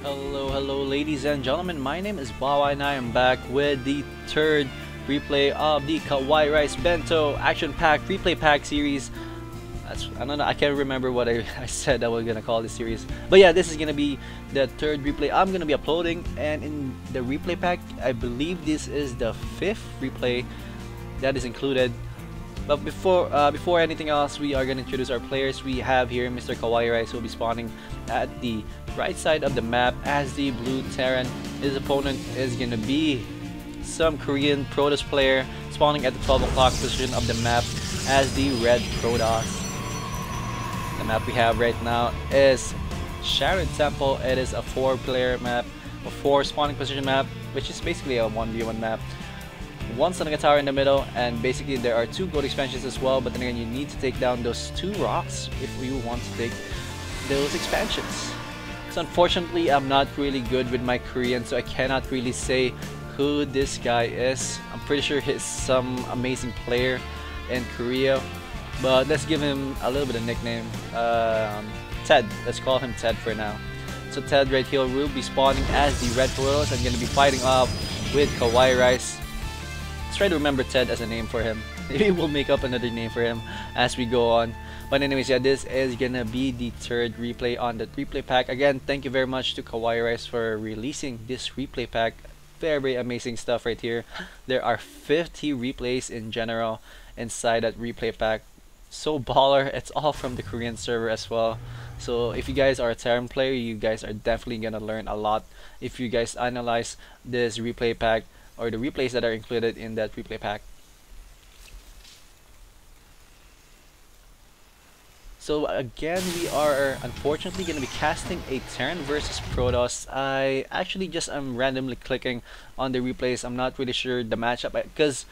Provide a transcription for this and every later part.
Hello, ladies and gentlemen. My name is Bawa, and I am back with the third replay of the KawaiiRice Bento Action Pack Replay Pack series. I don't know. I can't remember what I said I was gonna call this series, but yeah, this is gonna be the third replay I'm gonna be uploading. And in the replay pack, I believe this is the fifth replay that is included. But before anything else, we are gonna introduce our players. We have here Mr. KawaiiRice, who will be spawning at the right side of the map as the blue Terran. His opponent is gonna be some Korean Protoss player spawning at the 12 o'clock position of the map as the red Protoss. The map we have right now is Sharon Temple. It is a 4-player map, a 4 spawning position map, which is basically a 1v1 map. One Sonic Tower in the middle, and basically there are 2 gold expansions as well, but then again you need to take down those 2 rocks if you want to take those expansions. So unfortunately I'm not really good with my Korean, so I cannot really say who this guy is. I'm pretty sure he's some amazing player in Korea, but let's give him a little bit of nickname. Ted. Let's call him Ted for now. So Ted right here will be spawning as the red Protoss and gonna be fighting off with KawaiiRice. Let's try to remember Ted as a name for him. Maybe we'll make up another name for him as we go on. But anyways, yeah, this is gonna be the third replay on the replay pack. Again, thank you very much to KawaiiRice for releasing this replay pack. Very amazing stuff right here. There are 50 replays in general inside that replay pack. So baller. It's all from the Korean server as well. So if you guys are a Terran player, you guys are definitely gonna learn a lot if you guys analyze this replay pack or the replays that are included in that replay pack. So again, we are unfortunately going to be casting a Terran versus Protoss. I actually just am randomly clicking on the replays. I'm not really sure the matchup, because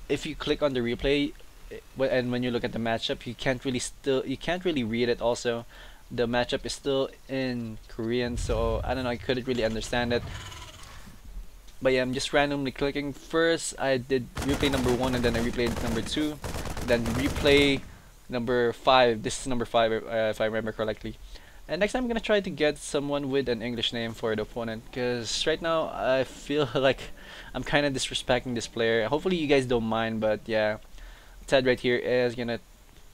if you click on the replay and when you look at the matchup, you can't really read it. Also, the matchup is still in Korean, so I don't know, I couldn't really understand it. But yeah, I'm just randomly clicking. First I did replay number 1, and then I replayed number 2, then replay number 5. This is number 5 if I remember correctly. And next time I'm gonna try to get someone with an English name for the opponent, because right now I feel like I'm kind of disrespecting this player. Hopefully you guys don't mind, but yeah, Ted right here is gonna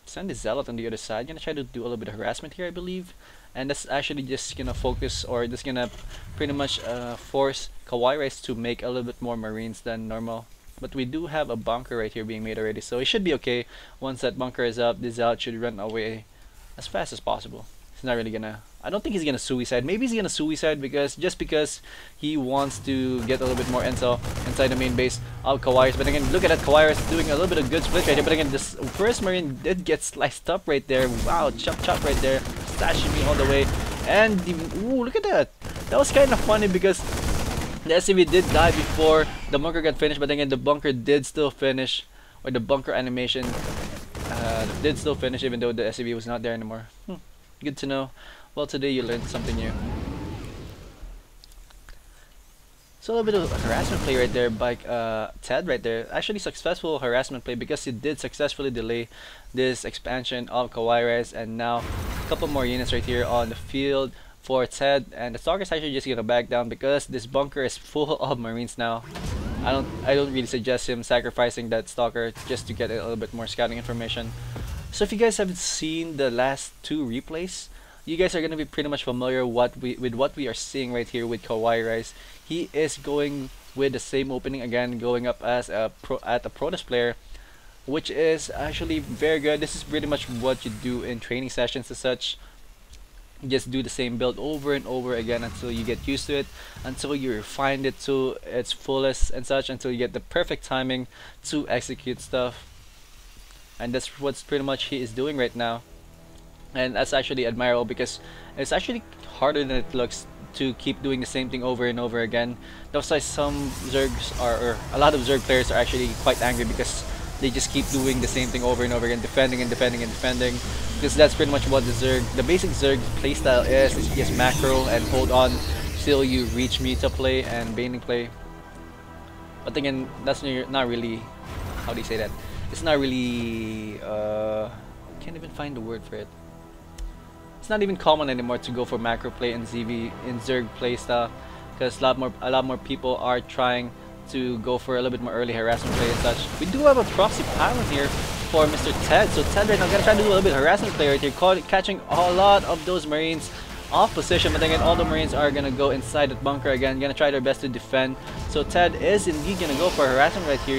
send the Zealot on the other side. Gonna try to do a little bit of harassment here, I believe. And that's actually just gonna focus, or just gonna pretty much force KawaiiRice to make a little bit more Marines than normal. But we do have a bunker right here being made already, so it should be okay. Once that bunker is up, the Zealot should run away as fast as possible. He's not really gonna, I don't think he's gonna suicide. Maybe he's gonna suicide because he wants to get a little bit more intel inside the main base of KawaiiRice. But again, look at that, KawaiiRice doing a little bit of good split right there. But again, this first Marine did get sliced up right there. Wow, chop right there, stashing me all the way. And ooh, look at that. That was kind of funny because the SCV did die before the bunker got finished, but again the bunker did still finish, or the bunker animation did still finish even though the SCV was not there anymore. Good to know. Well, today you learned something new. So a little bit of harassment play right there by Ted right there. Actually successful harassment play because he did successfully delay this expansion of KawaiiRice, and now a couple more units right here on the field for Ted, and the Stalker's actually just gonna back down because this bunker is full of Marines now. I don't really suggest him sacrificing that Stalker just to get a little bit more scouting information. So if you guys haven't seen the last 2 replays, you guys are gonna be pretty much familiar with what we are seeing right here with KawaiiRice. He is going with the same opening again, going up as a Protoss player, which is actually very good. This is pretty much what you do in training sessions and such. Just do the same build over and over again until you get used to it, until you refine it to its fullest and such, until you get the perfect timing to execute stuff. And that's what's pretty much he is doing right now, and that's actually admirable because it's actually harder than it looks to keep doing the same thing over and over again. That's why some Zergs or a lot of Zerg players are actually quite angry because they just keep doing the same thing over and over again, defending and defending and defending, because that's pretty much what the basic Zerg playstyle is. It's just macro and hold on till you reach meta play and baning play. But again, that's not really, how do you say that? It's not really, can't even find the word for it. it's not even common anymore to go for macro play in ZV in Zerg playstyle, because a lot more people are trying to go for a little bit more early harassment play and such. We do have a proxy pylon here for Mr. Ted. So Ted right now gonna try to do a little bit of harassment play right here, catching a lot of those Marines off position, but then again all the Marines are gonna go inside the bunker again, gonna try their best to defend. So Ted is indeed gonna go for harassment right here.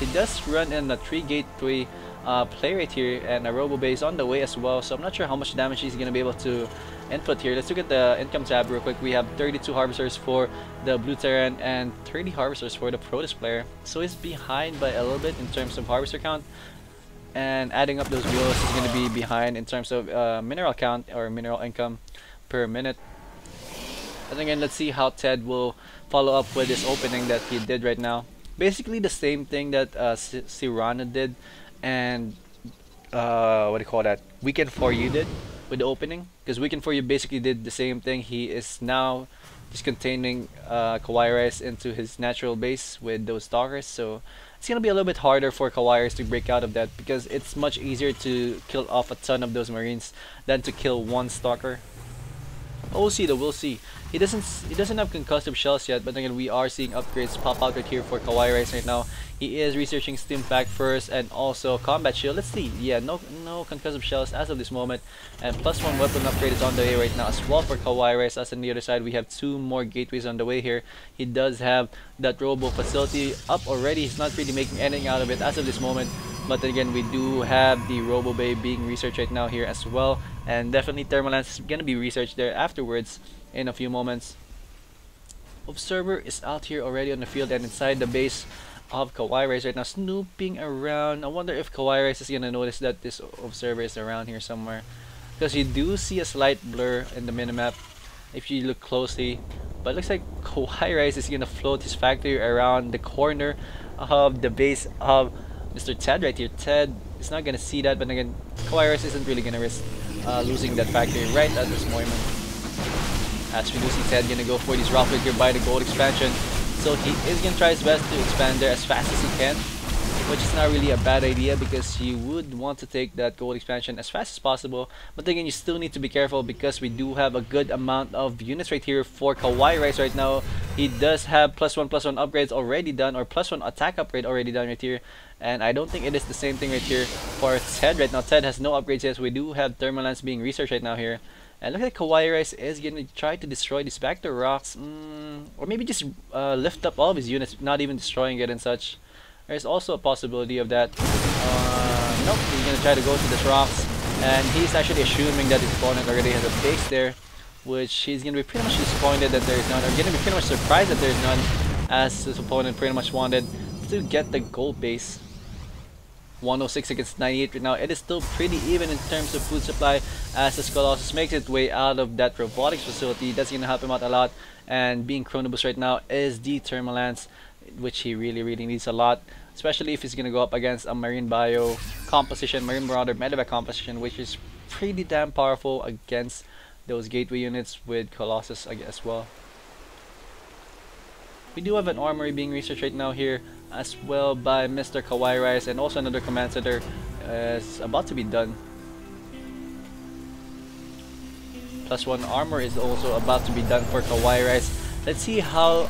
He does run in a 3 gate 3 play right here, and a robo base on the way as well, so I'm not sure how much damage he's gonna be able to input here. Let's look at the income tab real quick. We have 32 harvesters for the blue Terran and 30 harvesters for the Protoss player, so he's behind by a little bit in terms of harvester count, and adding up those wheels is going to be behind in terms of mineral count or mineral income per minute. And again, let's see how Ted will follow up with this opening that he did right now. Basically the same thing that Sirana did, and what do you call that, Weekend For You did with the opening, because Weekend For You basically did the same thing. He is now just containing KawaiiRice into his natural base with those stalkers, so it's gonna be a little bit harder for KawaiiRice to break out of that, because it's much easier to kill off a ton of those Marines than to kill one stalker. We'll see though, we'll see. He doesn't have concussive shells yet, but again we are seeing upgrades pop out right here for KawaiiRice right now. He is researching Stim Pack first and also Combat Shield. Let's see. Yeah, no concussive shells as of this moment. And +1 weapon upgrade is on the way right now as well for KawaiiRice. As on the other side, we have 2 more gateways on the way here. He does have that robo facility up already. He's not really making anything out of it as of this moment. But then again, we do have the Robo Bay being researched right now here as well. And definitely Thermalance is going to be researched there afterwards in a few moments. Observer is out here already on the field and inside the base of KawaiiRice right now, snooping around. I wonder if KawaiiRice is going to notice that this Observer is around here somewhere, because you do see a slight blur in the minimap if you look closely. But it looks like KawaiiRice is going to float his factory around the corner of the base of Mr. Ted right here. Ted is not going to see that, but again, KawaiiRice isn't really going to risk losing that factory right at this moment. As we do see Ted going to go for these rock here by the gold expansion. So he is going to try his best to expand there as fast as he can, which is not really a bad idea, because you would want to take that gold expansion as fast as possible. But again, you still need to be careful, because we do have a good amount of units right here for KawaiiRice right now. He does have +1/+1 upgrades already done, or +1 attack upgrade already done right here. And I don't think it is the same thing right here for Ted right now. Ted has no upgrades yet, so we do have Thermalance being researched right now here. And look like KawaiiRice is going to try to destroy these Vector Rocks, or maybe just lift up all of his units, not even destroying it and such. There's also a possibility of that. Nope, he's going to try to go to these rocks, and he's actually assuming that his opponent already has a base there, which he's going to be pretty much disappointed that there's none, or going to be pretty much surprised that there's none, as his opponent pretty much wanted to get the gold base. 106 against 98 right now. It is still pretty even in terms of food supply, as the Colossus makes its way out of that robotics facility. That's going to help him out a lot, and being Chronobus right now is the Thermalance, which he really needs a lot, especially if he's going to go up against a Marine Bio composition, Marine Marauder Medevac composition, which is pretty damn powerful against those gateway units with Colossus as well. We do have an armory being researched right now here as well by Mr. KawaiiRice, and also another command center is about to be done. +1 armor is also about to be done for KawaiiRice. Let's see how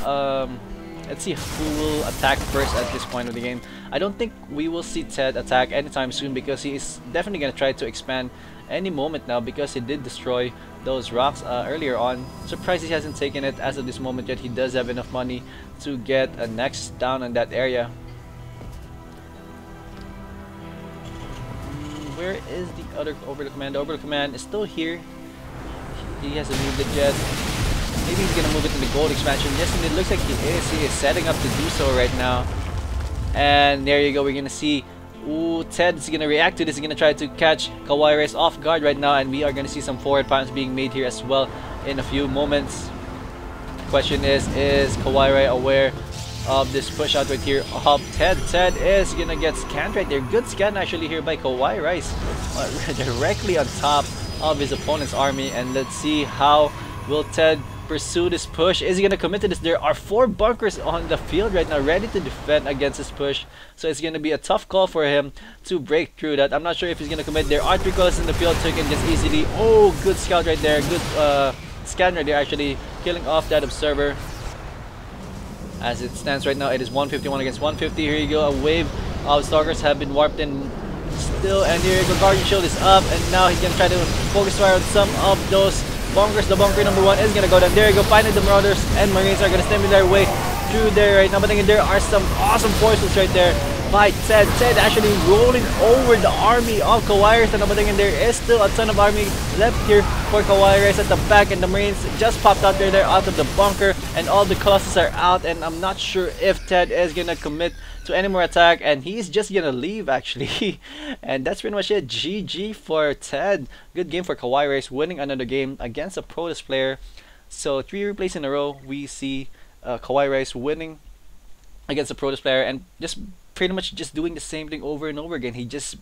let's see who will attack first at this point of the game. I don't think we will see Ted attack anytime soon, because he is definitely going to try to expand any moment now, because he did destroy those rocks earlier on. Surprised he hasn't taken it as of this moment yet. He does have enough money to get a next down in that area. Where is the other Overlord Command? The Overlord Command is still here. He hasn't moved it yet. Maybe he's gonna move it to the gold expansion. Yes, and it looks like he is setting up to do so right now. And there you go, we're gonna see, ooh, Ted is gonna react to this. He's gonna try to catch KawaiiRice off guard right now, and we are gonna see some forward piles being made here as well in a few moments. Question is KawaiiRice aware of this push out right here of Ted? Ted is gonna get scanned right there. Good scan actually here by KawaiiRice, directly on top of his opponent's army. And let's see how will Ted pursue this push. Is he gonna commit to this? There are 4 bunkers on the field right now, ready to defend against this push. So it's gonna be a tough call for him to break through that. I'm not sure if he's gonna commit. There are 3 colors in the field, so he can just easily. Oh, good scout right there. Good scan right there, actually killing off that observer. As it stands right now, it is 151 against 150. Here you go. A wave of stalkers have been warped in still, and here you go. Guardian shield is up, and now he's gonna try to focus fire on some of those bunkers. The bunker number 1 is gonna go down. There you go. Finally, the Marauders and Marines are gonna stem their way through there right now. But again, there are some awesome forces right there by Ted. Ted actually rolling over the army of KawaiiRice, and again, there is still a ton of army left here for KawaiiRice at the back, and the Marines just popped out there. They're out of the bunker, and all the Colossus are out, and I'm not sure if Ted is gonna commit to any more attack, and he's just gonna leave actually. And that's pretty much it. GG for Ted. Good game for KawaiiRice, winning another game against a Protoss player. So 3 replays in a row we see KawaiiRice winning against a Protoss player, and just pretty much just doing the same thing over and over again. He just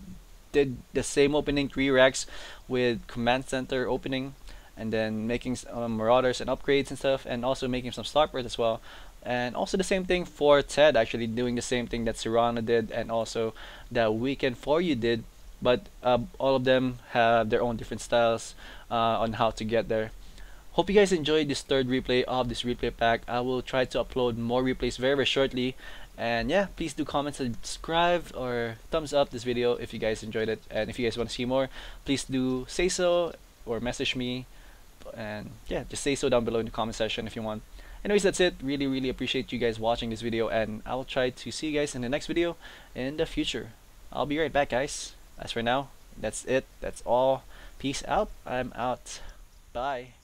did the same opening 3 racks with command center opening, and then making marauders and upgrades and stuff, and also making some starpers as well. And also the same thing for Ted, actually doing the same thing that Serrano did, and also that Weekend For You did. But all of them have their own different styles on how to get there. Hope you guys enjoyed this 3rd replay of this replay pack. I will try to upload more replays very, very shortly. And yeah, please do comment, subscribe, or thumbs up this video if you guys enjoyed it. And if you guys want to see more, please do say so or message me. And yeah, just say so down below in the comment section if you want. Anyways, that's it. Really, really appreciate you guys watching this video, and I'll try to see you guys in the next video in the future. I'll be right back, guys. As for now, that's it. That's all. Peace out. I'm out. Bye.